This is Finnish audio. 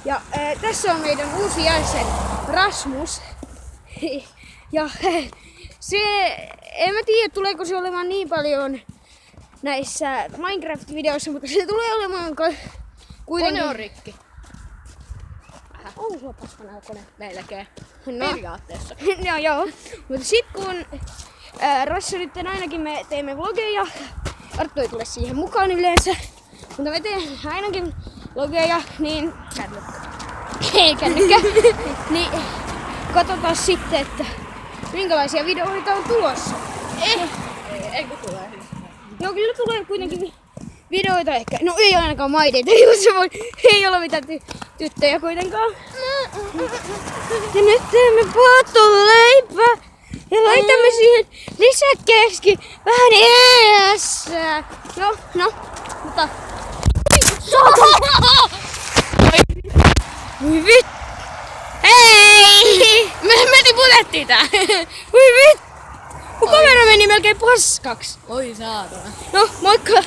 Ja tässä on meidän uusi jäsen Rasmus. Ja se, en mä tiedä tuleeko se olemaan niin paljon näissä Minecraft-videoissa, mutta se tulee olemaan kuitenkin... Kone on rikki. On sulla paskana kone? Melkein. No. Periaatteessa. No joo. Mutta sit kun Rassu nyt ainakin me teemme vlogeja, Arttu ei tule siihen mukaan yleensä, mutta me teemme ainakin vlogeja, niin... Kännykkä. Niin katsotaan sitten, että minkälaisia videoita on tulossa. Eikö tule? Joo, kyllä tulee kuitenkin videoita ehkä. No ei ainakaan maideita, ei ole mitään tyttöjä kuitenkaan. Ja nyt teemme patoleipää ja laitamme siihen lisäkkeeksi vähän ES. No, mutta... Voi vittu! Hei! Me tiputettiin tää! Voi vittu! Mun kamera meni melkein paskaksi. Oi saatana. No, moikka!